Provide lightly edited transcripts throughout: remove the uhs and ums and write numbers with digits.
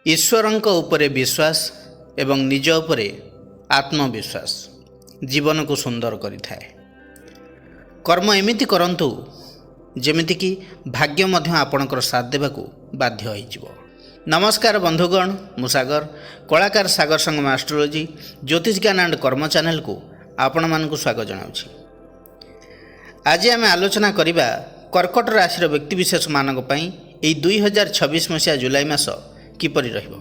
ईश्वरଙ୍କ ଉପରେ विश्वास एवं निज ଉପରେ आत्मविश्वास जीवन को सुंदर करिଥାଏ। कर्म एमिति करंतु जेमितिकी भाग्य मध्य आपणकर साथ देवाकू बाध्य होइजिव। नमस्कार बंधुगण, मु सागर कलाकार सागर संगम एस्ट्रोलॉजी ज्योतिष ज्ञान एंड कर्म चैनल को आपण मानकु स्वागत जनाउछि। आज आम आलोचना करिबा कर्कट राशि व्यक्तिविशेष मानक पई एई 2026 मसीहा जुलाई मास किपरि रहिबो,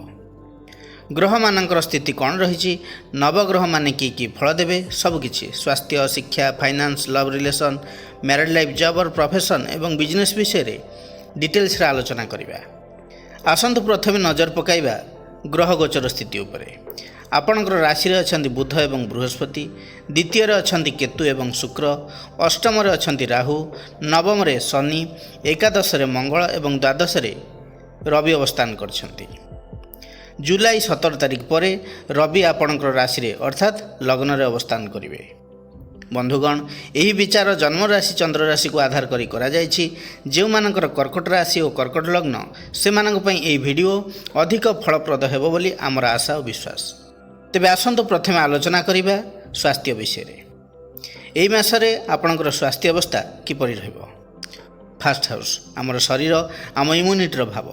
ग्रह मानकर स्थिति कौन रही, नवग्रह माने कि फल देवे, सबकिछि स्वास्थ्य, शिक्षा, finance, love relation, married life, job और प्रोफेशन एवं बिजनेस विषय रे डिटेल्स रे आलोचना करिबा। आसंतु प्रथमे नजर पकाइबा ग्रह गोचर स्थिति उपरे। आपणकर राशि रे अछंती बुध एवं बृहस्पति, द्वितीय रे अछंती केतु एवं शुक्र, अष्टम रे अछंती राहु, नवम रे शनि, एकादश रे मंगल एवं द्वादश रे रवि अवस्थान करछंती। जुलाई 17 तारिख पर रवि आपणकर राशि रे अर्थात लग्न रे अवस्थान करिवे। बंधुगण, यही विचार जन्म राशि चंद्र राशि को आधार करी करा जायछि। जेउ मानकर कर्कट राशि और कर्कट लग्न से मानक पई एही वीडियो अधिक फलप्रद हेबो बोली हमर आशा और विश्वास। तेबे आसंतु प्रथमे आलोचना करिबा स्वास्थ्य विषय रे। एही मासरे आपणकर स्वास्थ्य अवस्था किपरि रहइबो। फास्ट हाउस हमर शरीर, आम इम्यूनिटी भाव,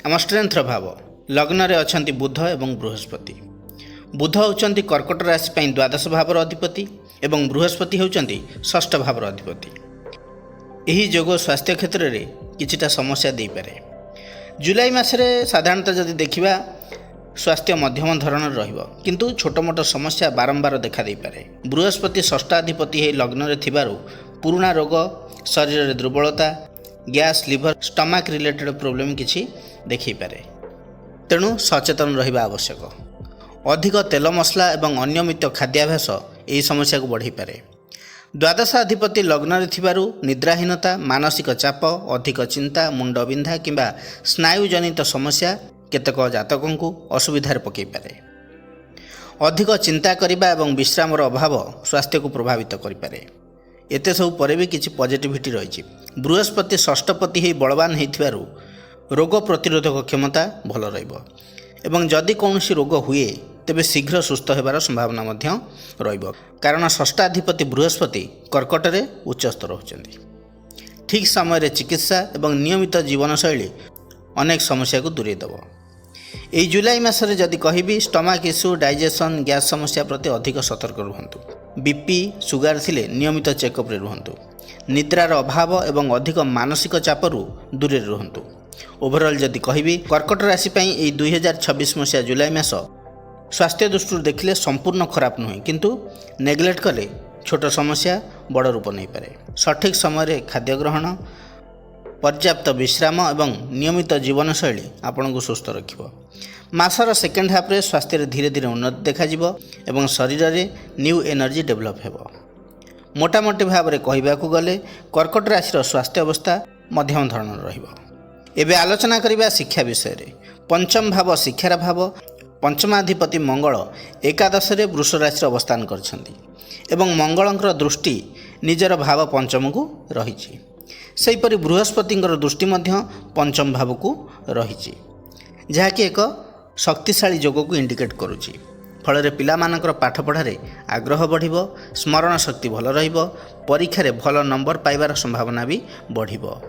आम स्ट्रेंथ भाव। लग्न रे अछंती बुध एवं बृहस्पति। बुध होउचंती कर्कट राशि पई द्वादश भावर अधिपति एवं बृहस्पति होउचंती षष्ठ भावर अधिपति। एही जोग स्वास्थ्य क्षेत्र रे किछिटा समस्या देई पारे। जुलाई मासरे साधारणतः जदि देखिबा स्वास्थ्य मध्यम धरण रहिबो, किंतु छोट मोट समस्या बारंबार देखा देई पारे। बृहस्पति षष्ठाधिपति हे लग्न रे थिबारु पुराना रोग, शरीर रे दुर्बलता, gas, liver, stomach related problem किछि देखि पारे। तेणु सचेतन रहिबा आवश्यक। अधिक तेल मसला एवं अनियमित खाद्याभ्यास यही समस्या को बढ़ाई पारे। द्वादशाधिपति लग्न रे थिबारु निद्राहीनता, मानसिक चाप, अधिक चिंता, मुंड बिंधा किंबा स्नायु जनित समस्या केतक जातकों को असुविधार पकई पारे। अधिक चिंता करिबा एवं विश्रामर अभाव स्वास्थ्य को प्रभावित करि पारे। एते सब परे भी किछि पॉजिटिविटी रही। बृहस्पति षष्ठपति ही बलवान होइथिबारु रोग प्रतिरोधक क्षमता भल रहिबो एवं जदि कौनसी रोग हुए तेबे शीघ्र सुस्थ होबार संभावना मध्य रहिबो, कारण षष्ठाधिपति बृहस्पति कर्कट रे उच्चस्थ रहउचंती। ठीक समय रे चिकित्सा एवं नियमित जीवनशैली अनेक समस्या को दूरे देव। एई जुलाई मासरे जदि कहिबी स्टमक इश्यू, डाइजेशन, गैस समस्या प्रति अधिक सतर्क रुहंतु। बीपी, सुगार थिले नियमित चेकअप रे रुहंतु। निद्रार अभाव एवं अधिक मानसिक चापरू दूरे रुहंतु। ओवरऑल जदि कहिबी कर्कट राशि पई एई 2026 मसीहा जुलाई मास स्वास्थ्य दृष्टि देखिले संपूर्ण खराब नुहे, किंतु नेग्लेक्ट कले छोट समस्या बड़ रूप नहीं पारे। सठिक समय रे खाद्य ग्रहण, पर्याप्त विश्राम एवं नियमित जीवनशैली आपन को सुस्थ रखिबो। मासर सेकेंड हाफ रे स्वास्थ्य रे धीरे धीरे उन्नति देखा जिवो एवं शरीर रे न्यू एनर्जी डेवलप हेबो। मोटामोटी भाव रे कहिबाकू गले कर्कट राशि स्वास्थ्य अवस्था मध्यम धरण रहिबो। एबे आलोचना करिबा शिक्षा विषय रे। पंचम भाव शिक्षार भाव। पंचमाधिपति मंगल एकादश रे वृष राशि अवस्थान करछंती एवं मंगलंकर दृष्टि निजर भाव पंचम को रहिछि। सेहिपरि बृहस्पतिंकर दृष्टि मध्य पंचम भाव को रहिछि, जहाँकि एक शक्तिशाली जोग को इंडिकेट करुछि। फल पिला मानकर पाठ पढ़ारे आग्रह बढ़िबो, स्मरण शक्ति भल रहिबो, परीक्षा रे भल नंबर पाइबार संभावना भी बढ़िबो।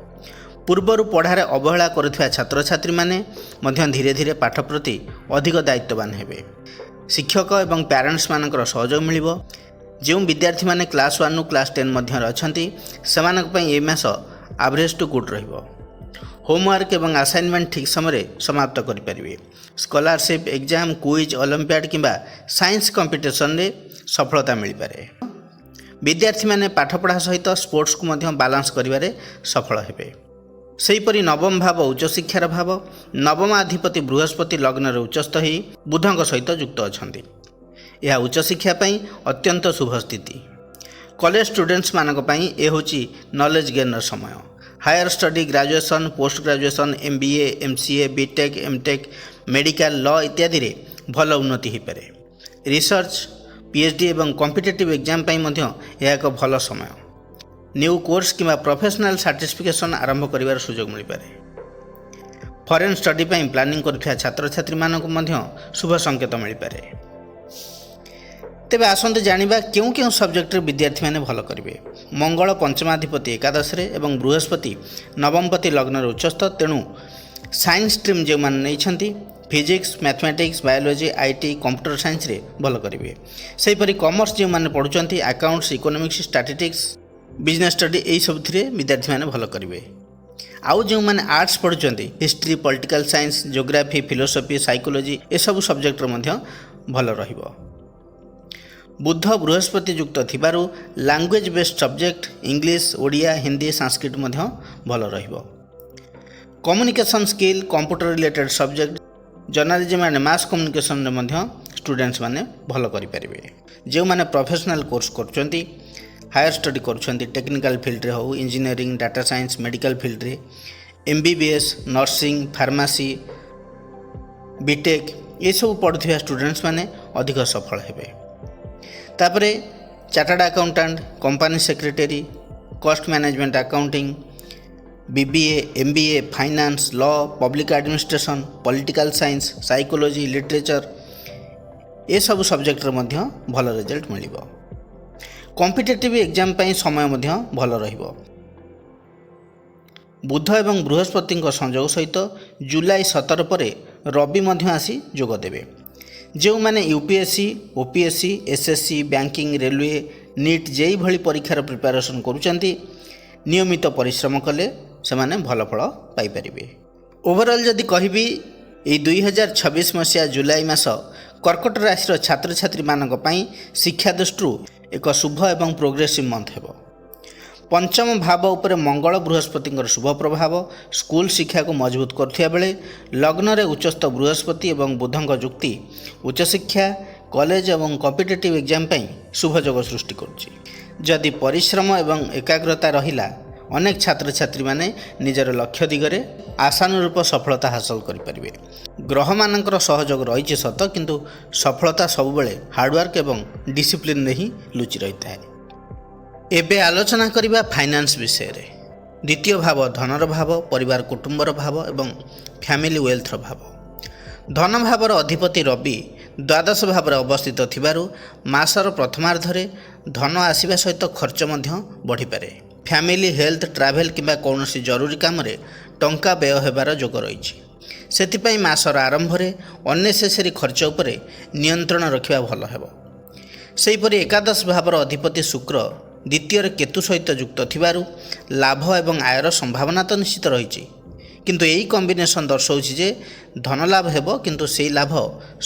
पूर्वरु पढ़ारे अवहेला करुथिबा छात्र छात्री माने मध्य धीरे धीरे पाठ प्रति अधिक दायित्ववान हेबे। शिक्षक एवं पेरेंट्स मानकर सहयोग मिलिबो। जो विद्यार्थी माने क्लास 1 नु क्लास 10 मध्य अछंती सेमानक पई ए मास एवरेज टू गुड रहिबो। होमवर्क एवं असाइनमेंट ठीक समय समाप्त करि परिबे। स्कॉलरशिप, एग्जाम, क्विज, ओलंपियाड किंबा साइंस कंपटीशन रे सफलता मिल पारे। विद्यार्थी माने पाठ पढ़ा सहित स्पोर्ट्स को मध्य बैलेंस करिवारे सफल हेबे। सेहिपरि नवम भाव उच्च शिक्षार भाव। नवमाधिपति बृहस्पति लग्न रे उच्चस्थ ही बुधंक सहित युक्त अछंती। यह उच्च शिक्षा पई अत्यंत शुभ स्थिति। कॉलेज स्टूडेंट्स मानक पई ए होची नॉलेज गेनर समय। Higher study, graduation, post graduation, MBA, MCA, BTech, MTech, medical, law इत्यादि रे भल उन्नति हो पारे। रिसर्च, PhD एवं कॉम्पिटिटिव एग्जाम पई मध्य यह एक भल समय। न्यू कोर्स किंबा प्रोफेशनल सर्टिफिकेशन आरंभ करिवार सुयोग मिल पारे। ଫରେନ୍ ଷ୍ଟଡି ପାଇଁ ପ୍ଲାନିଂ କରୁଥିବା ଛାତ୍ରଛାତ୍ରୀମାନଙ୍କୁ ମଧ୍ୟ ଶୁଭ ସଂକେତ ମିଳିପାରେ। ତେବେ ଆସନ୍ତୁ ଜାଣିବା କେଉଁ କେଉଁ ସବଜେକ୍ଟରେ ବିଦ୍ୟାର୍ଥୀମାନେ ଭଲ କରିବେ। ମଙ୍ଗଳ ପଞ୍ଚମାଧିପତି ଏକାଦଶରେ ଏବଂ ବୃହସ୍ପତି ନବମପତି ଲଗ୍ନରେ ଉଚ୍ଚସ୍ଥ, ତେଣୁ ସାଇନ୍ସ ଷ୍ଟ୍ରିମ୍ ଯେଉଁମାନେ ନେଇଛନ୍ତି physics, mathematics, biology, IT, computer ସାଇନ୍ସରେ ଭଲ କରିବେ। ସେହିପରି କମର୍ସ ଯେଉଁମାନେ ପଢ଼ୁଛନ୍ତି accounts, economics, statistics, business study ଏହିସବୁଥିରେ ବିଦ୍ୟାର୍ଥୀମାନେ ଭଲ କରିବେ। ଆଉ ଯେଉଁମାନେ ଆର୍ଟ୍ସ ପଢ଼ୁଛନ୍ତି history, political science, geography, philosophy, psychology ଏସବୁ ସବଜେକ୍ଟରେ ମଧ୍ୟ ଭଲ ରହିବ। ବୁଧ ବୃହସ୍ପତି ଯୁକ୍ତ ଥିବାରୁ language based subject English, Odia, Hindi, Sanskrit ମଧ୍ୟ ଭଲ ରହିବ। Communication skill, computer related subject, journalism and mass କମ୍ୟୁନିକେସନରେ ମଧ୍ୟ ଷ୍ଟୁଡେଣ୍ଟସ୍ ମାନେ ଭଲ କରିପାରିବେ। ଯେଉଁମାନେ ପ୍ରଫେସନାଲ କୋର୍ସ କରୁଛନ୍ତି, ହାୟର ଷ୍ଟଡି କରୁଛନ୍ତି, ଟେକ୍ନିକାଲ ଫିଲ୍ଡରେ ହେଉ, ଇଞ୍ଜିନିୟରିଂ, ଡାଟା ସାଇନ୍ସ, ମେଡ଼ିକାଲ ଫିଲ୍ଡରେ, MBBS, ନର୍ସିଂ, ଫାର୍ମାସି, ବିଟେକ୍ ଏସବୁ ପଢ଼ୁଥିବା ଷ୍ଟୁଡେଣ୍ଟସ୍ ମାନେ ଅଧିକ ସଫଳ ହେବେ। ତାପରେ chartered accountant, company secretary, cost management accounting, BBA, MBA, finance, law, public administration, political science, psychology, literature ଏସବୁ ସବଜେକ୍ଟରେ ମଧ୍ୟ ଭଲ ରେଜଲ୍ଟ ମିଳିବ। କମ୍ପିଟେଟିଭ୍ ଏକ୍ଜାମ ପାଇଁ ସମୟ ମଧ୍ୟ ଭଲ ରହିବ। ବୁଧ ଏବଂ ବୃହସ୍ପତିଙ୍କ ସଂଯୋଗ ସହିତ ଜୁଲାଇ 17 ପରେ ରବି ମଧ୍ୟ ଆସି ଯୋଗ ଦେବେ। ଯେଉଁମାନେ UPSC, OPSC, SSC, banking, railway, NEET JEE ଭଳି ପରୀକ୍ଷାର ପ୍ରିପାରେସନ୍ କରୁଛନ୍ତି, ନିୟମିତ ପରିଶ୍ରମ କଲେ ସେମାନେ ଭଲ ଫଳ ପାଇପାରିବେ। ଓଭରଅଲ୍ ଯଦି କହିବି ଏହି 2026 ମସିହା ଜୁଲାଇ ମାସ କର୍କଟ ରାଶିର ଛାତ୍ରଛାତ୍ରୀମାନଙ୍କ ପାଇଁ ଶିକ୍ଷା ଦୃଷ୍ଟିରୁ ଏକ ଶୁଭ ଏବଂ ପ୍ରୋଗ୍ରେସିଭ୍ ମନ୍ଥ ହେବ। ପଞ୍ଚମ ଭାବ ଉପରେ ମଙ୍ଗଳ ବୃହସ୍ପତିଙ୍କର ଶୁଭ ପ୍ରଭାବ ସ୍କୁଲ ଶିକ୍ଷାକୁ ମଜବୁତ କରୁଥିବା ବେଳେ ଲଗ୍ନରେ ଉଚ୍ଚସ୍ଥ ବୃହସ୍ପତି ଏବଂ ବୁଧଙ୍କ ଯୁକ୍ତି ଉଚ୍ଚଶିକ୍ଷା, କଲେଜ ଏବଂ କମ୍ପିଟେଟିଭ୍ ଏକ୍ଜାମ ପାଇଁ ଶୁଭଯୋଗ ସୃଷ୍ଟି କରୁଛି। ଯଦି ପରିଶ୍ରମ ଏବଂ ଏକାଗ୍ରତା ରହିଲା, ଅନେକ ଛାତ୍ରଛାତ୍ରୀମାନେ ନିଜର ଲକ୍ଷ୍ୟ ଦିଗରେ ଆଶାନୁରୂପ ସଫଳତା ହାସଲ କରିପାରିବେ। ଗ୍ରହମାନଙ୍କର ସହଯୋଗ ରହିଛି ସତ, କିନ୍ତୁ ସଫଳତା ସବୁବେଳେ ହାର୍ଡୱାର୍କ ଏବଂ ଡିସିପ୍ଲିନରେ ହିଁ ଲୁଚି ରହିଥାଏ। ଏବେ ଆଲୋଚନା କରିବା ଫାଇନାନ୍ସ ବିଷୟରେ। ଦ୍ୱିତୀୟ ଭାବ ଧନର ଭାବ, ପରିବାର କୁଟୁମ୍ବର ଭାବ ଏବଂ ଫ୍ୟାମିଲି ୱେଲ୍ଥର ଭାବ। ଧନ ଭାବର ଅଧିପତି ରବି ଦ୍ୱାଦଶ ଭାବରେ ଅବସ୍ଥିତ ଥିବାରୁ ମାସର ପ୍ରଥମାର୍ଦ୍ଧରେ ଧନ ଆସିବା ସହିତ ଖର୍ଚ୍ଚ ମଧ୍ୟ ବଢ଼ିପାରେ। ଫ୍ୟାମିଲି, ହେଲ୍ଥ, ଟ୍ରାଭେଲ୍ କିମ୍ବା କୌଣସି ଜରୁରୀ କାମରେ ଟଙ୍କା ବ୍ୟୟ ହେବାର ଯୋଗ ରହିଛି। ସେଥିପାଇଁ ମାସର ଆରମ୍ଭରେ ଅନ୍ନେସେସରୀ ଖର୍ଚ୍ଚ ଉପରେ ନିୟନ୍ତ୍ରଣ ରଖିବା ଭଲ ହେବ। ସେହିପରି ଏକାଦଶ ଭାବର ଅଧିପତି ଶୁକ୍ର ଦ୍ୱିତୀୟରେ କେତୁ ସହିତ ଯୁକ୍ତ ଥିବାରୁ ଲାଭ ଏବଂ ଆୟର ସମ୍ଭାବନା ତ ନିଶ୍ଚିତ ରହିଛି, କିନ୍ତୁ ଏହି କମ୍ବିନେସନ୍ ଦର୍ଶାଉଛି ଯେ ଧନ ଲାଭ ହେବ, କିନ୍ତୁ ସେହି ଲାଭ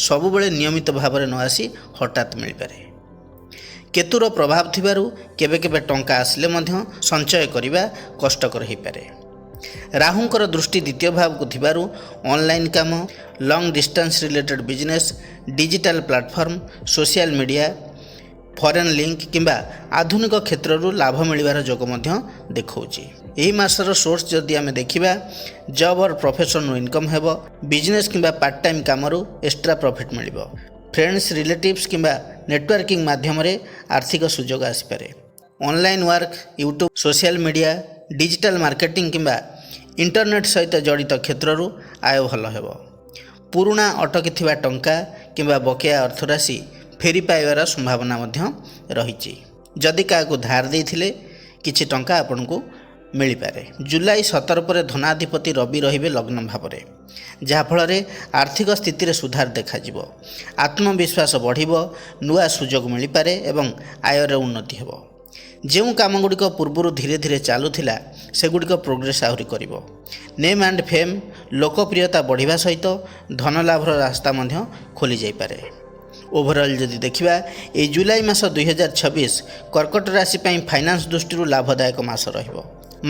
ସବୁବେଳେ ନିୟମିତ ଭାବରେ ନ ଆସି ହଠାତ୍ ମିଳିପାରେ। କେତୁର ପ୍ରଭାବ ଥିବାରୁ କେବେ କେବେ ଟଙ୍କା ଆସିଲେ ମଧ୍ୟ ସଞ୍ଚୟ କରିବା କଷ୍ଟକର ହୋଇପାରେ। ରାହୁଙ୍କର ଦୃଷ୍ଟି ଦ୍ୱିତୀୟ ଭାବକୁ ଥିବାରୁ ଅନଲାଇନ୍ କାମ, long distance related business, digital platform, social media, foreign link କିମ୍ବା ଆଧୁନିକ କ୍ଷେତ୍ରରୁ ଲାଭ ମିଳିବାର ଯୋଗ ମଧ୍ୟ ଦେଖାଉଛି। ଏହି ମାସର ସୋର୍ସ ଯଦି ଆମେ ଦେଖିବା, ଜବ୍ ଅର୍ ପ୍ରଫେସନରୁ ଇନକମ୍ ହେବ, ବିଜନେସ୍ କିମ୍ବା ପାର୍ଟ ଟାଇମ୍ କାମରୁ ଏକ୍ସଟ୍ରା ପ୍ରଫିଟ୍ ମିଳିବ। ଫ୍ରେଣ୍ଡସ୍, ରିଲେଟିଭ୍ସ କିମ୍ବା ନେଟୱାର୍କିଂ ମାଧ୍ୟମରେ ଆର୍ଥିକ ସୁଯୋଗ ଆସିପାରେ। Online work, YouTube, social media, digital marketing କିମ୍ବା ଇଣ୍ଟରନେଟ୍ ସହିତ ଜଡ଼ିତ କ୍ଷେତ୍ରରୁ ଆୟ ଭଲ ହେବ। ପୁରୁଣା ଅଟକିଥିବା ଟଙ୍କା କିମ୍ବା ବକେୟା ଅର୍ଥରାଶି ଫେରି ପାଇବାର ସମ୍ଭାବନା ମଧ୍ୟ ରହିଛି। ଯଦି କାହାକୁ ଧାର ଦେଇଥିଲେ କିଛି ଟଙ୍କା ଆପଣଙ୍କୁ ମିଳିପାରେ। ଜୁଲାଇ 17 ପରେ ଧନାଧିପତି ରବି ରହିବେ ଲଗ୍ନ ଭାବରେ, ଯାହାଫଳରେ ଆର୍ଥିକ ସ୍ଥିତିରେ ସୁଧାର ଦେଖାଯିବ। ଆତ୍ମବିଶ୍ୱାସ ବଢ଼ିବ, ନୂଆ ସୁଯୋଗ ମିଳିପାରେ ଏବଂ ଆୟରେ ଉନ୍ନତି ହେବ। ଯେଉଁ କାମଗୁଡ଼ିକ ପୂର୍ବରୁ ଧୀରେ ଧୀରେ ଚାଲୁଥିଲା ସେଗୁଡ଼ିକ ପ୍ରୋଗ୍ରେସ୍ ଆହୁରି କରିବ। ନେମ୍ ଆଣ୍ଡ ଫେମ୍, ଲୋକପ୍ରିୟତା ବଢ଼ିବା ସହିତ ଧନଲାଭର ରାସ୍ତା ମଧ୍ୟ ଖୋଲି ଯାଇପାରେ। ଓଭରଅଲ୍ ଯଦି ଦେଖିବା, ଏହି ଜୁଲାଇ ମାସ 2026 କର୍କଟ ରାଶି ପାଇଁ ଫାଇନାନ୍ସ ଦୃଷ୍ଟିରୁ ଲାଭଦାୟକ ମାସ ରହିବ।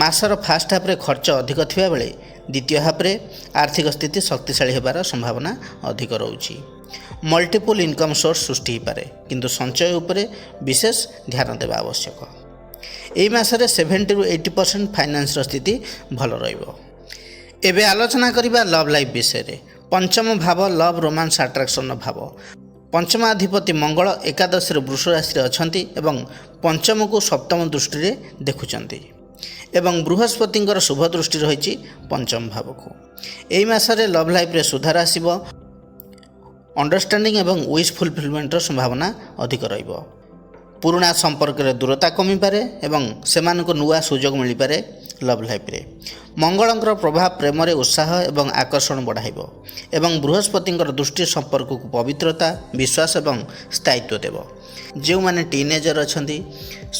ମାସର ଫାଷ୍ଟ ହାଫ୍ରେ ଖର୍ଚ୍ଚ ଅଧିକ ଥିବାବେଳେ ଦ୍ୱିତୀୟ ହାଫ୍ରେ ଆର୍ଥିକ ସ୍ଥିତି ଶକ୍ତିଶାଳୀ ହେବାର ସମ୍ଭାବନା ଅଧିକ ରହୁଛି। ମଲ୍ଟିପୁଲ୍ ଇନକମ୍ ସୋର୍ସ ସୃଷ୍ଟି ହୋଇପାରେ, କିନ୍ତୁ ସଞ୍ଚୟ ଉପରେ ବିଶେଷ ଧ୍ୟାନ ଦେବା ଆବଶ୍ୟକ। ଏହି ମାସରେ 70-80% ଫାଇନାନ୍ସର ସ୍ଥିତି ଭଲ ରହିବ। ଏବେ ଆଲୋଚନା କରିବା ଲଭ୍ ଲାଇଫ୍ ବିଷୟରେ। ପଞ୍ଚମ ଭାବ ଲଭ୍, ରୋମାନ୍ସ, ଆଟ୍ରାକ୍ସନର ଭାବ। ପଞ୍ଚମାଧିପତି ମଙ୍ଗଳ ଏକାଦଶରେ ବୃଷ ରାଶିରେ ଅଛନ୍ତି ଏବଂ ପଞ୍ଚମକୁ ସପ୍ତମ ଦୃଷ୍ଟିରେ ଦେଖୁଛନ୍ତି। ଏବଂ ବୃହସ୍ପତିଙ୍କର ଶୁଭ ଦୃଷ୍ଟି ରହିଛି ପଞ୍ଚମ ଭାବକୁ। ଏହି ମାସରେ ଲଭ୍ ଲାଇଫ୍ରେ ସୁଧାର ଆସିବ। ଅଣ୍ଡରଷ୍ଟାଣ୍ଡିଂ ଏବଂ ୱିଶ୍ ଫୁଲଫିଲମେଣ୍ଟର ସମ୍ଭାବନା ଅଧିକ ରହିବ। ପୁରୁଣା ସମ୍ପର୍କରେ ଦୂରତା କମିପାରେ ଏବଂ ସେମାନଙ୍କୁ ନୂଆ ସୁଯୋଗ ମିଳିପାରେ। ଲଭ୍ ଲାଇଫ୍ରେ ମଙ୍ଗଳଙ୍କର ପ୍ରଭାବ ପ୍ରେମରେ ଉତ୍ସାହ ଏବଂ ଆକର୍ଷଣ ବଢ଼ାଇବ ଏବଂ ବୃହସ୍ପତିଙ୍କର ଦୃଷ୍ଟି ସମ୍ପର୍କକୁ ପବିତ୍ରତା, ବିଶ୍ୱାସ ଏବଂ ସ୍ଥାୟିତ୍ୱ ଦେବ। ଯେଉଁମାନେ ଟିନେଜର ଅଛନ୍ତି,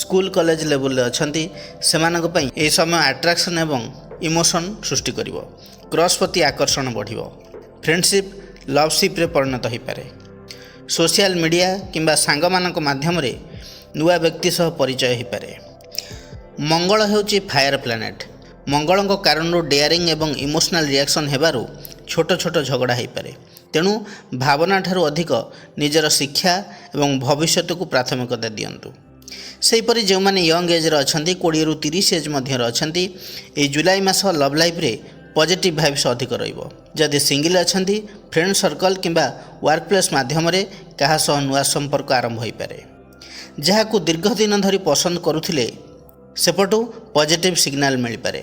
ସ୍କୁଲ କଲେଜ ଲେଭେଲରେ ଅଛନ୍ତି, ସେମାନଙ୍କ ପାଇଁ ଏହି ସମୟ ଆଟ୍ରାକ୍ସନ୍ ଏବଂ ଇମୋସନ୍ ସୃଷ୍ଟି କରିବ। କ୍ରସ୍ ପ୍ରତି ଆକର୍ଷଣ ବଢ଼ିବ। ଫ୍ରେଣ୍ଡସିପ୍ ଲଭ୍ସିପ୍ରେ ପରିଣତ ହୋଇପାରେ। ସୋସିଆଲ ମିଡ଼ିଆ କିମ୍ବା ସାଙ୍ଗମାନଙ୍କ ମାଧ୍ୟମରେ ନୂଆ ବ୍ୟକ୍ତି ସହ ପରିଚୟ ହୋଇପାରେ। ମଙ୍ଗଳ ହେଉଛି ଫାୟାର ପ୍ଲାନେଟ୍। ମଙ୍ଗଳଙ୍କ କାରଣରୁ ଡେୟାରିଂ ଏବଂ ଇମୋସନାଲ ରିଆକ୍ସନ୍ ହେବାରୁ ଛୋଟ ଛୋଟ ଝଗଡ଼ା ହୋଇପାରେ। ତେଣୁ ଭାବନା ଠାରୁ ଅଧିକ ନିଜର ଶିକ୍ଷା ଏବଂ ଭବିଷ୍ୟତକୁ ପ୍ରାଥମିକତା ଦିଅନ୍ତୁ। ସେହିପରି ଯେଉଁମାନେ ୟଙ୍ଗ ଏଜ୍ରେ ଅଛନ୍ତି, 20ରୁ 30 ଏଜ୍ ମଧ୍ୟରେ ଅଛନ୍ତି, ଏହି ଜୁଲାଇ ମାସ ଲଭ୍ ଲାଇଫ୍ରେ ପଜିଟିଭ୍ ଭାଇବ୍ସ ଅଧିକ ରହିବ। ଯଦି ସିଙ୍ଗିଲ୍ ଅଛନ୍ତି, ଫ୍ରେଣ୍ଡ ସର୍କଲ୍ କିମ୍ବା ୱାର୍କ ପ୍ଲେସ୍ ମାଧ୍ୟମରେ କାହା ସହ ନୂଆ ସମ୍ପର୍କ ଆରମ୍ଭ ହୋଇପାରେ। ଯାହାକୁ ଦୀର୍ଘ ଦିନ ଧରି ପସନ୍ଦ କରୁଥିଲେ ସେପଟୁ ପଜିଟିଭ୍ ସିଗ୍ନାଲ ମିଳିପାରେ।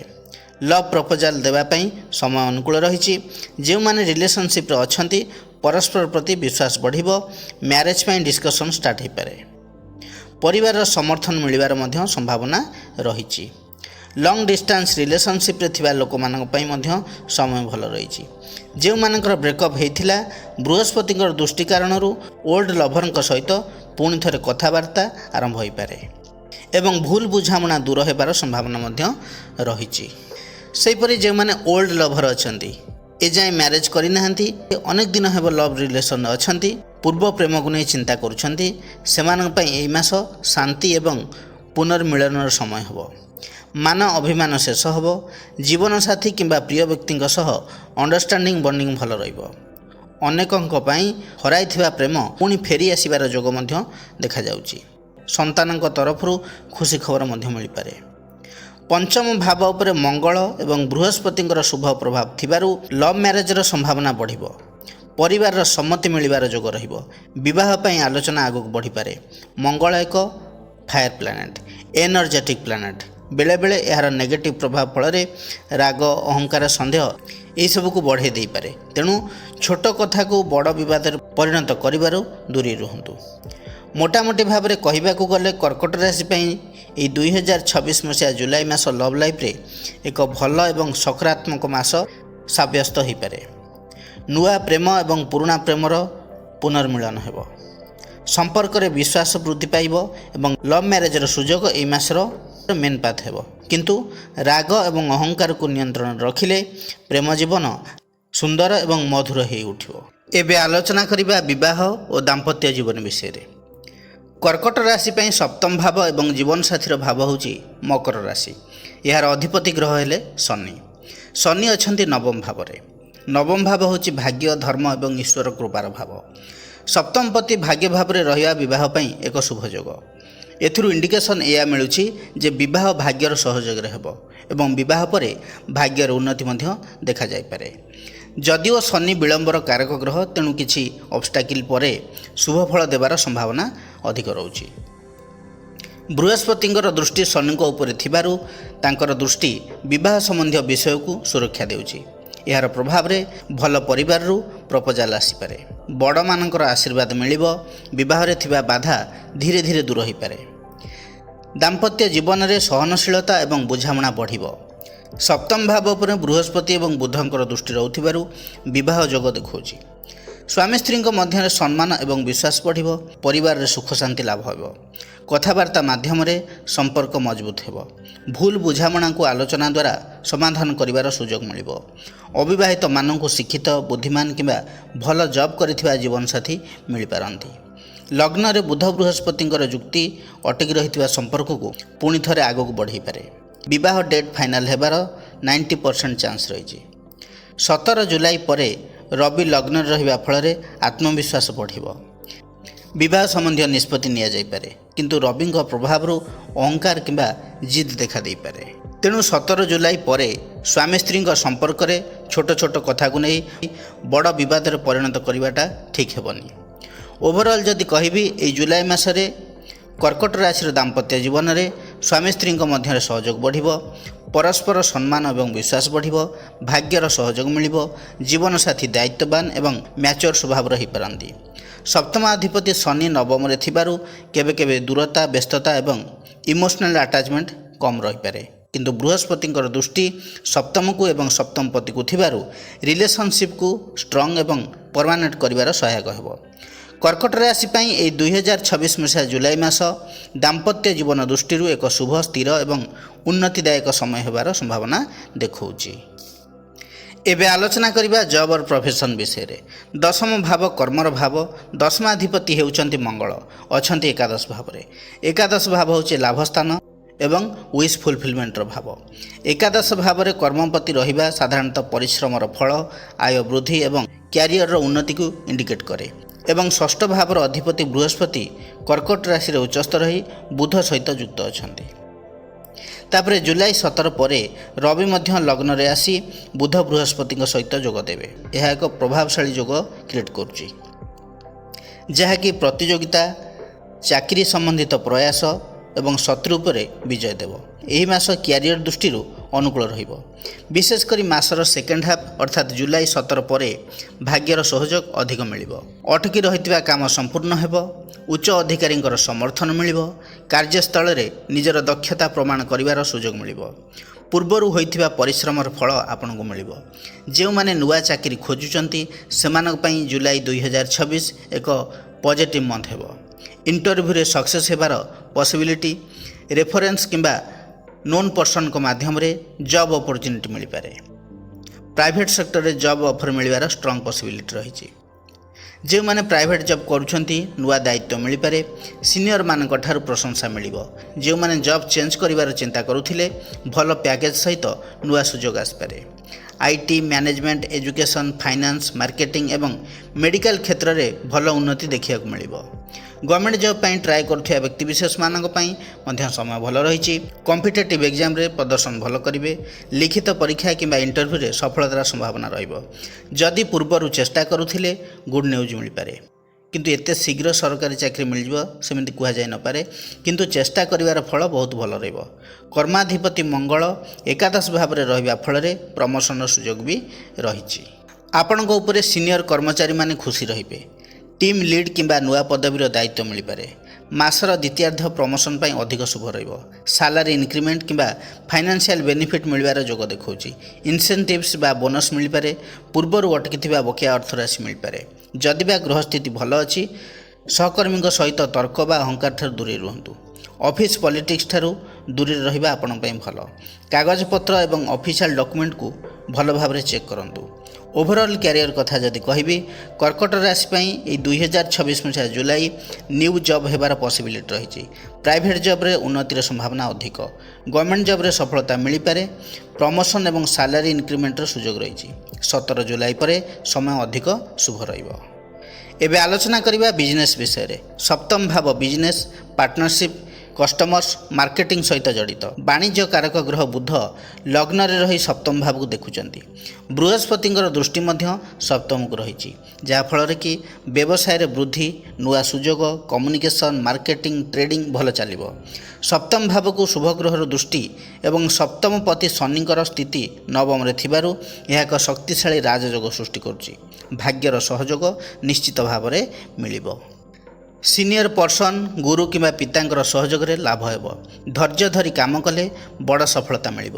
ଲଭ୍ ପ୍ରପୋଜାଲ୍ ଦେବା ପାଇଁ ସମୟ ଅନୁକୂଳ ରହିଛି। ଯେଉଁମାନେ ରିଲେସନସିପ୍ରେ ଅଛନ୍ତି, ପରସ୍ପର ପ୍ରତି ବିଶ୍ୱାସ ବଢ଼ିବ। ମ୍ୟାରେଜ୍ ପାଇଁ ଡିସ୍କସନ୍ ଷ୍ଟାର୍ଟ ହୋଇପାରେ। ପରିବାରର ସମର୍ଥନ ମିଳିବାର ମଧ୍ୟ ସମ୍ଭାବନା ରହିଛି। ଲଙ୍ଗ୍ ଡିଷ୍ଟାନ୍ସ ରିଲେସନସିପ୍ରେ ଥିବା ଲୋକମାନଙ୍କ ପାଇଁ ମଧ୍ୟ ସମୟ ଭଲ ରହିଛି। ଯେଉଁମାନଙ୍କର ବ୍ରେକଅପ୍ ହୋଇଥିଲା, ବୃହସ୍ପତିଙ୍କର ଦୃଷ୍ଟି କାରଣରୁ ଓଲ୍ଡ ଲଭରଙ୍କ ସହିତ ପୁଣି ଥରେ କଥାବାର୍ତ୍ତା ଆରମ୍ଭ ହୋଇପାରେ ଏବଂ ଭୁଲ ବୁଝାମଣା ଦୂର ହେବାର ସମ୍ଭାବନା ମଧ୍ୟ ରହିଛି। ସେହିପରି ଯେଉଁମାନେ ଓଲ୍ଡ ଲଭର ଅଛନ୍ତି, ଏଯାଏଁ ମ୍ୟାରେଜ୍ କରିନାହାନ୍ତି, ଅନେକ ଦିନ ହେବ ଲଭ୍ ରିଲେସନ୍ରେ ଅଛନ୍ତି, ପୂର୍ବ ପ୍ରେମକୁ ନେଇ ଚିନ୍ତା କରୁଛନ୍ତି, ସେମାନଙ୍କ ପାଇଁ ଏହି ମାସ ଶାନ୍ତି ଏବଂ ପୁନର୍ମିଳନର ସମୟ ହେବ। ମାନ ଅଭିମାନ ଶେଷ ହେବ। ଜୀବନସାଥୀ କିମ୍ବା ପ୍ରିୟ ବ୍ୟକ୍ତିଙ୍କ ସହ ଅଣ୍ଡରଷ୍ଟାଣ୍ଡିଂ ବଣ୍ଡିଂ ଭଲ ରହିବ। ଅନେକଙ୍କ ପାଇଁ ହରାଇଥିବା ପ୍ରେମ ପୁଣି ଫେରି ଆସିବାର ଯୋଗ ମଧ୍ୟ ଦେଖାଯାଉଛି। ସନ୍ତାନଙ୍କ ତରଫରୁ ଖୁସି ଖବର ମଧ୍ୟ ମିଳିପାରେ। ପଞ୍ଚମ ଭାବ ଉପରେ ମଙ୍ଗଳ ଏବଂ ବୃହସ୍ପତିଙ୍କର ଶୁଭ ପ୍ରଭାବ ଥିବାରୁ ଲଭ୍ ମ୍ୟାରେଜର ସମ୍ଭାବନା ବଢ଼ିବ। ପରିବାରର ସମ୍ମତି ମିଳିବାର ଯୋଗ ରହିବ। ବିବାହ ପାଇଁ ଆଲୋଚନା ଆଗକୁ ବଢ଼ିପାରେ। ମଙ୍ଗଳ ଏକ ଫାୟାର ପ୍ଲାନେଟ୍, ଏନର୍ଜେଟିକ୍ ପ୍ଲାନେଟ୍। ବେଳେବେଳେ ଏହାର ନେଗେଟିଭ୍ ପ୍ରଭାବ ଫଳରେ ରାଗ, ଅହଙ୍କାର, ସନ୍ଦେହ ଏହିସବୁକୁ ବଢ଼ାଇ ଦେଇପାରେ। ତେଣୁ ଛୋଟ କଥାକୁ ବଡ଼ ବିବାଦରେ ପରିଣତ କରିବାରୁ ଦୂରେଇ ରୁହନ୍ତୁ। ମୋଟାମୋଟି ଭାବରେ କହିବାକୁ ଗଲେ କର୍କଟ ରାଶି ପାଇଁ ଏହି 2026 ମସିହା ଜୁଲାଇ ମାସ ଲଭ୍ ଲାଇଫ୍ରେ ଏକ ଭଲ ଏବଂ ସକାରାତ୍ମକ ମାସ ସାବ୍ୟସ୍ତ ହୋଇପାରେ। ନୂଆ ପ୍ରେମ ଏବଂ ପୁରୁଣା ପ୍ରେମର ପୁନର୍ମିଳନ ହେବ। ସମ୍ପର୍କରେ ବିଶ୍ୱାସ ବୃଦ୍ଧି ପାଇବ ଏବଂ ଲଭ୍ ମ୍ୟାରେଜର ସୁଯୋଗ ଏହି ମାସର ମେନ୍ ପାଥ୍ ହେବ। କିନ୍ତୁ ରାଗ ଏବଂ ଅହଙ୍କାରକୁ ନିୟନ୍ତ୍ରଣରେ ରଖିଲେ ପ୍ରେମ ଜୀବନ ସୁନ୍ଦର ଏବଂ ମଧୁର ହୋଇ ଉଠିବ। ଏବେ ଆଲୋଚନା କରିବା ବିବାହ ଓ ଦାମ୍ପତ୍ୟ ଜୀବନ ବିଷୟରେ। କର୍କଟ ରାଶି ପାଇଁ ସପ୍ତମ ଭାବ ଏବଂ ଜୀବନସାଥୀର ଭାବ ହେଉଛି ମକର ରାଶି। ଏହାର ଅଧିପତି ଗ୍ରହ ହେଲେ ଶନି। ଶନି ଅଛନ୍ତି ନବମ ଭାବରେ। ନବମ ଭାବ ହେଉଛି ଭାଗ୍ୟ, ଧର୍ମ ଏବଂ ଈଶ୍ୱର କୃପାର ଭାବ। ସପ୍ତମପତି ଭାଗ୍ୟ ଭାବରେ ରହିବା ବିବାହ ପାଇଁ ଏକ ଶୁଭ ଯୋଗ। ଏଥିରୁ ଇଣ୍ଡିକେସନ୍ ଏହା ମିଳୁଛି ଯେ ବିବାହ ଭାଗ୍ୟର ସହଯୋଗରେ ହେବ ଏବଂ ବିବାହ ପରେ ଭାଗ୍ୟର ଉନ୍ନତି ମଧ୍ୟ ଦେଖାଯାଇପାରେ। ଯଦିଓ ଶନି ବିଳମ୍ବର କାରକ ଗ୍ରହ, ତେଣୁ କିଛି ଅବଷ୍ଟାକିଲ୍ ପରେ ଶୁଭଫଳ ଦେବାର ସମ୍ଭାବନା ଅଧିକ ରହୁଛି। ବୃହସ୍ପତିଙ୍କର ଦୃଷ୍ଟି ଶନିଙ୍କ ଉପରେ ଥିବାରୁ ତାଙ୍କର ଦୃଷ୍ଟି ବିବାହ ସମ୍ବନ୍ଧୀୟ ବିଷୟକୁ ସୁରକ୍ଷା ଦେଉଛି। ଏହାର ପ୍ରଭାବରେ ଭଲ ପରିବାରରୁ ପ୍ରପୋଜାଲ୍ ଆସିପାରେ। ବଡ଼ମାନଙ୍କର ଆଶୀର୍ବାଦ ମିଳିବ। ବିବାହରେ ଥିବା ବାଧା ଧୀରେ ଧୀରେ ଦୂର ହୋଇପାରେ। ଦାମ୍ପତ୍ୟ ଜୀବନରେ ସହନଶୀଳତା ଏବଂ ବୁଝାମଣା ବଢ଼ିବ। ସପ୍ତମ ଭାବ ଉପରେ ବୃହସ୍ପତି ଏବଂ ବୁଧଙ୍କର ଦୃଷ୍ଟି ରହୁଥିବାରୁ ବିବାହ ଯୋଗ ଦେଖାଉଛି। ସ୍ୱାମୀ ସ୍ତ୍ରୀଙ୍କ ମଧ୍ୟରେ ସମ୍ମାନ ଏବଂ ବିଶ୍ୱାସ ବଢ଼ିବ। ପରିବାରରେ ସୁଖ ଶାନ୍ତି ଲାଭ ହେବ। କଥାବାର୍ତ୍ତା ମାଧ୍ୟମରେ ସମ୍ପର୍କ ମଜବୁତ ହେବ। ଭୁଲ ବୁଝାମଣାକୁ ଆଲୋଚନା ଦ୍ୱାରା ସମାଧାନ କରିବାର ସୁଯୋଗ ମିଳିବ। ଅବିବାହିତମାନଙ୍କୁ ଶିକ୍ଷିତ, ବୁଦ୍ଧିମାନ କିମ୍ବା ଭଲ ଜବ୍ କରିଥିବା ଜୀବନସାଥୀ ମିଳିପାରନ୍ତି। ଲଗ୍ନରେ ବୁଧ ବୃହସ୍ପତିଙ୍କର ଯୁକ୍ତି ଅଟକି ରହିଥିବା ସମ୍ପର୍କକୁ ପୁଣି ଥରେ ଆଗକୁ ବଢ଼ାଇପାରେ। ବିବାହ ଡେଟ୍ ଫାଇନାଲ୍ ହେବାର 90% ଚାନ୍ସ ରହିଛି। 17 ଜୁଲାଇ ପରେ ରବି ଲଗ୍ନରେ ରହିବା ଫଳରେ ଆତ୍ମବିଶ୍ୱାସ ବଢ଼ିବ। ବିବାହ ସମ୍ବନ୍ଧୀୟ ନିଷ୍ପତ୍ତି ନିଆଯାଇପାରେ, କିନ୍ତୁ ରବିଙ୍କ ପ୍ରଭାବରୁ ଅହଙ୍କାର କିମ୍ବା ଜିଦ୍ ଦେଖାଦେଇପାରେ। ତେଣୁ 17 ଜୁଲାଇ ପରେ ସ୍ୱାମୀ ସ୍ତ୍ରୀଙ୍କ ସମ୍ପର୍କରେ ଛୋଟ ଛୋଟ କଥାକୁ ନେଇ ବଡ଼ ବିବାଦରେ ପରିଣତ କରିବାଟା ଠିକ୍ ହେବନି। ଓଭରଅଲ୍ ଯଦି କହିବି, ଏହି ଜୁଲାଇ ମାସରେ କର୍କଟ ରାଶିର ଦାମ୍ପତ୍ୟ ଜୀବନରେ ସ୍ୱାମୀ ସ୍ତ୍ରୀଙ୍କ ମଧ୍ୟରେ ସହଯୋଗ ବଢ଼ିବ, ପରସ୍ପର ସମ୍ମାନ ଏବଂ ବିଶ୍ୱାସ ବଢ଼ିବ, ଭାଗ୍ୟର ସହଯୋଗ ମିଳିବ, ଜୀବନସାଥୀ ଦାୟିତ୍ୱବାନ ଏବଂ ମ୍ୟାଚୋର ସ୍ୱଭାବର ହୋଇପାରନ୍ତି। ସପ୍ତମାଧିପତି ଶନି ନବମରେ ଥିବାରୁ କେବେ କେବେ ଦୂରତା, ବ୍ୟସ୍ତତା ଏବଂ ଇମୋସନାଲ ଆଟାଚମେଣ୍ଟ କମ୍ ରହିପାରେ। କିନ୍ତୁ ବୃହସ୍ପତିଙ୍କର ଦୃଷ୍ଟି ସପ୍ତମକୁ ଏବଂ ସପ୍ତମପତିକୁ ଥିବାରୁ ରିଲେସନସିପ୍କୁ ଷ୍ଟ୍ରଙ୍ଗ ଏବଂ ପରମାନେଣ୍ଟ କରିବାର ସହାୟକ ହେବ। କର୍କଟ ରାଶି ପାଇଁ ଏହି 2026 ମସିହା ଜୁଲାଇ ମାସ ଦାମ୍ପତ୍ୟ ଜୀବନ ଦୃଷ୍ଟିରୁ ଏକ ଶୁଭ, ସ୍ଥିର ଏବଂ ଉନ୍ନତିଦାୟକ ସମୟ ହେବାର ସମ୍ଭାବନା ଦେଖାଉଛି। ଏବେ ଆଲୋଚନା କରିବା ଜବ୍ ଅର୍ ପ୍ରଫେସନ୍ ବିଷୟରେ। ଦଶମ ଭାବ କର୍ମର ଭାବ। ଦଶମାଧିପତି ହେଉଛନ୍ତି ମଙ୍ଗଳ, ଅଛନ୍ତି ଏକାଦଶ ଭାବରେ। ଏକାଦଶ ଭାବ ହେଉଛି ଲାଭସ୍ଥାନ ଏବଂ ୱିଶ୍ ଫୁଲଫିଲମେଣ୍ଟର ଭାବ। ଏକାଦଶ ଭାବରେ କର୍ମପତି ରହିବା ସାଧାରଣତଃ ପରିଶ୍ରମର ଫଳ, ଆୟ ବୃଦ୍ଧି ଏବଂ କ୍ୟାରିୟରର ଉନ୍ନତିକୁ ଇଣ୍ଡିକେଟ୍ କରେ। ଏବଂ ଷଷ୍ଠ ଭାବର ଅଧିପତି ବୃହସ୍ପତି କର୍କଟ ରାଶିରେ ଉଚ୍ଚସ୍ଥ ରହି ବୁଧ ସହିତ ଯୁକ୍ତ ଅଛନ୍ତି। ତାପରେ ଜୁଲାଇ 17 ପରେ ରବି ମଧ୍ୟ ଲଗ୍ନରେ ଆସି ବୁଧ ବୃହସ୍ପତିଙ୍କ ସହିତ ଯୋଗ ଦେବେ। ଏହା ଏକ ପ୍ରଭାବଶାଳୀ ଯୋଗ କ୍ରିଏଟ୍ କରୁଛି, ଯାହାକି ପ୍ରତିଯୋଗିତା, ଚାକିରି ସମ୍ବନ୍ଧିତ ପ୍ରୟାସ ଏବଂ ଶତ୍ରୁ ଉପରେ ବିଜୟ ଦେବ। ଏହି ମାସ କ୍ୟାରିୟର ଦୃଷ୍ଟିରୁ ଅନୁକୂଳ ରହିବ। ବିଶେଷ କରି ମାସର ସେକେଣ୍ଡ ହାଫ୍ ଅର୍ଥାତ୍ ଜୁଲାଇ 17 ପରେ ଭାଗ୍ୟର ସହଯୋଗ ଅଧିକ ମିଳିବ। ଅଟକି ରହିଥିବା କାମ ସମ୍ପୂର୍ଣ୍ଣ ହେବ। ଉଚ୍ଚ ଅଧିକାରୀଙ୍କର ସମର୍ଥନ ମିଳିବ। କାର୍ଯ୍ୟସ୍ଥଳରେ ନିଜର ଦକ୍ଷତା ପ୍ରମାଣ କରିବାର ସୁଯୋଗ ମିଳିବ। ପୂର୍ବରୁ ହୋଇଥିବା ପରିଶ୍ରମର ଫଳ ଆପଣଙ୍କୁ ମିଳିବ। ଯେଉଁମାନେ ନୂଆ ଚାକିରି ଖୋଜୁଛନ୍ତି ସେମାନଙ୍କ ପାଇଁ ଜୁଲାଇ 2026 ଏକ ପଜିଟିଭ୍ ମନ୍ଥ ହେବ। ଇଣ୍ଟରଭ୍ୟୁରେ ସକ୍ସେସ୍ ହେବାର ପସିବିଲିଟି, ରେଫରେନ୍ସ କିମ୍ବା ନୋନ୍ ପର୍ସନଙ୍କ ମାଧ୍ୟମରେ ଜବ୍ ଅପରଚ୍ୟୁନିଟି ମିଳିପାରେ। ପ୍ରାଇଭେଟ୍ ସେକ୍ଟରରେ ଜବ୍ ଅଫର୍ ମିଳିବାର ଷ୍ଟ୍ରଙ୍ଗ ପସିବିଲିଟି ରହିଛି। ଯେଉଁମାନେ ପ୍ରାଇଭେଟ୍ ଜବ୍ କରୁଛନ୍ତି ନୂଆ ଦାୟିତ୍ୱ ମିଳିପାରେ। ସିନିୟରମାନଙ୍କ ଠାରୁ ପ୍ରଶଂସା ମିଳିବ। ଯେଉଁମାନେ ଜବ୍ ଚେଞ୍ଜ କରିବାର ଚିନ୍ତା କରୁଥିଲେ ଭଲ ପ୍ୟାକେଜ ସହିତ ନୂଆ ସୁଯୋଗ ଆସିପାରେ। IT, management, education, finance, marketing ଏବଂ ମେଡ଼ିକାଲ କ୍ଷେତ୍ରରେ ଭଲ ଉନ୍ନତି ଦେଖିବାକୁ ମିଳିବ। ଗଭର୍ଣ୍ଣମେଣ୍ଟ ଜବ୍ ପାଇଁ ଟ୍ରାଏ କରୁଥିବା ବ୍ୟକ୍ତିବିଶେଷମାନଙ୍କ ପାଇଁ ମଧ୍ୟ ସମୟ ଭଲ ରହିଛି। କମ୍ପିଟେଟିଭ୍ ଏକ୍ଜାମରେ ପ୍ରଦର୍ଶନ ଭଲ କରିବେ। ଲିଖିତ ପରୀକ୍ଷା କିମ୍ବା ଇଣ୍ଟରଭ୍ୟୁରେ ସଫଳତାର ସମ୍ଭାବନା ରହିବ। ଯଦି ପୂର୍ବରୁ ଚେଷ୍ଟା କରୁଥିଲେ ଗୁଡ୍ ନ୍ୟୁଜ୍ ମିଳିପାରେ। କିନ୍ତୁ ଏତେ ଶୀଘ୍ର ସରକାରୀ ଚାକିରି ମିଳିଯିବ ସେମିତି କୁହାଯାଇ ନପାରେ। କିନ୍ତୁ ଚେଷ୍ଟା କରିବାର ଫଳ ବହୁତ ଭଲ ରହିବ। କର୍ମାଧିପତି ମଙ୍ଗଳ ଏକାଦଶ ଭାବରେ ରହିବା ଫଳରେ ପ୍ରମୋସନର ସୁଯୋଗ ବି ରହିଛି। ଆପଣଙ୍କ ଉପରେ ସିନିୟର କର୍ମଚାରୀମାନେ ଖୁସି ରହିବେ। ଟିମ୍ ଲିଡ୍ କିମ୍ବା ନୂଆ ପଦବୀର ଦାୟିତ୍ୱ ମିଳିପାରେ। ମାସର ଦ୍ୱିତୀୟାର୍ଦ୍ଧ ପ୍ରମୋସନ୍ ପାଇଁ ଅଧିକ ଶୁଭ ରହିବ। ସାଲାରୀ ଇନକ୍ରିମେଣ୍ଟ କିମ୍ବା ଫାଇନାନ୍ସିଆଲ ବେନିଫିଟ୍ ମିଳିବାର ଯୋଗ ଦେଖାଉଛି। ଇନସେଣ୍ଟିଭ୍ସ ବା ବୋନସ୍ ମିଳିପାରେ। ପୂର୍ବରୁ ଅଟକିଥିବା ବକେୟା ଅର୍ଥରାଶି ମିଳିପାରେ। ଯଦି ବା ଗୃହସ୍ଥିତି ଭଲ ଅଛି, ସହକର୍ମୀଙ୍କ ସହିତ ତର୍କ ବା ଅହଙ୍କାର ଠାରୁ ଦୂରେଇ ରୁହନ୍ତୁ। ଅଫିସ୍ ପଲିଟିକ୍ସ ଠାରୁ ଦୂରରେ ରହିବା ଆପଣଙ୍କ ପାଇଁ ଭଲ। କାଗଜପତ୍ର ଏବଂ ଅଫିସିଆଲ ଡକୁମେଣ୍ଟକୁ ଭଲ ଭାବରେ ଚେକ୍ କରନ୍ତୁ। ଓଭରଅଲ୍ କ୍ୟାରିୟର କଥା ଯଦି କହିବି, କର୍କଟ ରାଶି ପାଇଁ ଏହି 2026 ମସିହା ଜୁଲାଇ ନ୍ୟୁ ଜବ୍ ହେବାର ପସିବିଲିଟି ରହିଛି। ପ୍ରାଇଭେଟ୍ ଜବ୍ରେ ଉନ୍ନତିର ସମ୍ଭାବନା ଅଧିକ। ଗଭର୍ଣ୍ଣମେଣ୍ଟ ଜବ୍ରେ ସଫଳତା ମିଳିପାରେ। ପ୍ରମୋସନ୍ ଏବଂ ସାଲାରୀ ଇନକ୍ରିମେଣ୍ଟର ସୁଯୋଗ ରହିଛି। 17 ଜୁଲାଇ ପରେ ସମୟ ଅଧିକ ଶୁଭ ରହିବ। ଏବେ ଆଲୋଚନା କରିବା ବିଜନେସ୍ ବିଷୟରେ। ସପ୍ତମ ଭାବ ବିଜନେସ୍, ପାର୍ଟନରସିପ୍, କଷ୍ଟମର୍ସ, ମାର୍କେଟିଂ ସହିତ ଜଡ଼ିତ। ବାଣିଜ୍ୟ କାରକ ଗ୍ରହ ବୁଧ ଲଗ୍ନରେ ରହି ସପ୍ତମ ଭାବକୁ ଦେଖୁଛନ୍ତି। ବୃହସ୍ପତିଙ୍କର ଦୃଷ୍ଟି ମଧ୍ୟ ସପ୍ତମକୁ ରହିଛି, ଯାହାଫଳରେ କି ବ୍ୟବସାୟରେ ବୃଦ୍ଧି, ନୂଆ ସୁଯୋଗ, କମ୍ୟୁନିକେସନ୍, ମାର୍କେଟିଂ, ଟ୍ରେଡିଂ ଭଲ ଚାଲିବ। ସପ୍ତମ ଭାବକୁ ଶୁଭ ଗ୍ରହର ଦୃଷ୍ଟି ଏବଂ ସପ୍ତମ ପତି ଶନିଙ୍କର ସ୍ଥିତି ନବମରେ ଥିବାରୁ ଏହା ଏକ ଶକ୍ତିଶାଳୀ ରାଜଯୋଗ ସୃଷ୍ଟି କରୁଛି। ଭାଗ୍ୟର ସହଯୋଗ ନିଶ୍ଚିତ ଭାବରେ ମିଳିବ। ସିନିୟର ପର୍ସନ, ଗୁରୁ କିମ୍ବା ପିତାଙ୍କର ସହଯୋଗରେ ଲାଭ ହେବ। ଧୈର୍ଯ୍ୟ ଧରି କାମ କଲେ ବଡ଼ ସଫଳତା ମିଳିବ।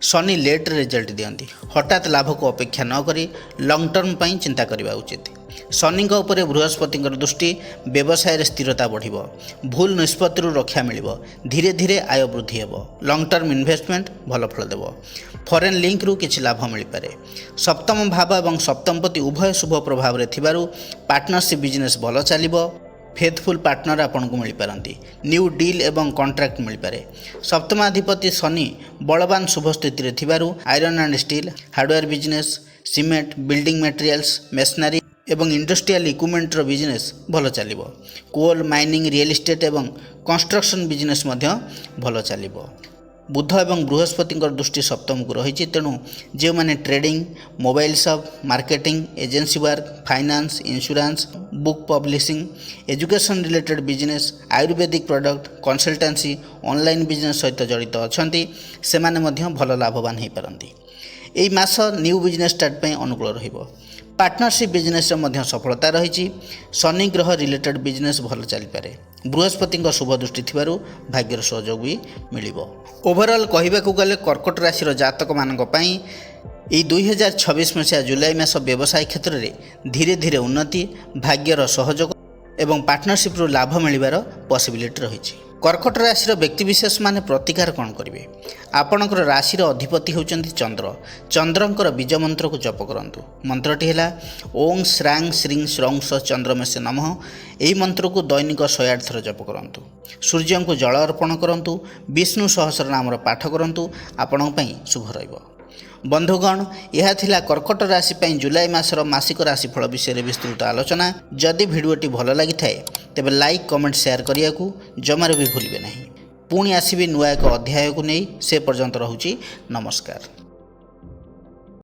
ଶନି ଲେଟ୍ରେ ରେଜଲ୍ଟ ଦିଅନ୍ତି। ହଠାତ୍ ଲାଭକୁ ଅପେକ୍ଷା ନ କରି ଲଙ୍ଗ୍ ଟର୍ମ ପାଇଁ ଚିନ୍ତା କରିବା ଉଚିତ। ଶନିଙ୍କ ଉପରେ ବୃହସ୍ପତିଙ୍କର ଦୃଷ୍ଟି ବ୍ୟବସାୟରେ ସ୍ଥିରତା ବଢ଼ିବ। ଭୁଲ ନିଷ୍ପତ୍ତିରୁ ରକ୍ଷା ମିଳିବ। ଧୀରେ ଧୀରେ ଆୟ ବୃଦ୍ଧି ହେବ। ଲଙ୍ଗ୍ ଟର୍ମ ଇନଭେଷ୍ଟମେଣ୍ଟ ଭଲ ଫଳ ଦେବ। ଫରେନ୍ ଲିଙ୍କରୁ କିଛି ଲାଭ ମିଳିପାରେ। ସପ୍ତମ ଭାବ ଏବଂ ସପ୍ତମପତି ଉଭୟ ଶୁଭ ପ୍ରଭାବରେ ଥିବାରୁ ପାର୍ଟନରସିପ୍ ବିଜନେସ୍ ଭଲ ଚାଲିବ। ଫେଥଫୁଲ୍ ପାର୍ଟନର ଆପଣଙ୍କୁ ମିଳିପାରନ୍ତି। ନ୍ୟୁ ଡିଲ୍ ଏବଂ କଣ୍ଟ୍ରାକ୍ଟ ମିଳିପାରେ। ସପ୍ତମାଧିପତି ଶନି ବଳବାନ ଶୁଭ ସ୍ଥିତିରେ ଥିବାରୁ iron and steel, hardware business, cement, building materials, masonry ଏବଂ ଇଣ୍ଡଷ୍ଟ୍ରିଆଲ ଇକ୍ୱିପମେଣ୍ଟର ବିଜନେସ୍ ଭଲ ଚାଲିବ। କୋଲ୍, ମାଇନିଂ, ରିଏଲ୍ ଇଷ୍ଟେଟ୍ ଏବଂ କନଷ୍ଟ୍ରକ୍ସନ୍ ବିଜନେସ୍ ମଧ୍ୟ ଭଲ ଚାଲିବ। बुध एवं बृहस्पति दृष्टि सप्तम को रही तेणु जो मैंने trading mobile shop marketing agency work finance insurance book publishing education related business Ayurvedic product consultancy online business सहित जड़ित अच्छा से भल लाभवान हो पारती। यही मास न्यू बिजनेस स्टार्ट पर अनुकूल रहिबो। पार्टनरशिप बिजनेस सफलता रही। शनि ग्रह रिलेटेड बिजनेस भल चली पारे। बृहस्पति शुभ दृष्टि थिबारु भाग्यर सहयोग भी मिलिबो। ओवरऑल कहबाकू गले कर्कट राशि जातक मानक पई यही 2026 मसीहा जुलाई मास व्यवसाय क्षेत्र में धीरे धीरे उन्नति भाग्यर सहयोग एवं पार्टनरशिप लाभ मिलबार पॉसिबिलिटी रही। कर्कट राशि व्यक्तिविशेष माने प्रतिकार कौन करेंगे। आपणकर राशि अधिपति होउचंती चंद्र। चंद्रंकर बीज मंत्र को जप करंतु। मंत्रटी है ओं श्रांग श्रीं श्रौं स चंद्रमेश नमः। यही मंत्र को दैनिक 108 थर जप करंतु। सूर्य को जल अर्पण करंतु। विष्णु सहस्रनाम पाठ करंतु। आपण पई शुभ रहिबो। बंधुगण यह थिला कर्कट राशि पर जुलाई मासर मासिक राशिफल विषय विस्तृत आलोचना। जदि भिडियोटी भल लगी थाए तेबे लाइक कमेंट शेयर करिया को जमार भी भूलिबे नहीं। पुणी आसीबी नुआ एक अध्याय को नहीं से पर्यंत रहुची। नमस्कार।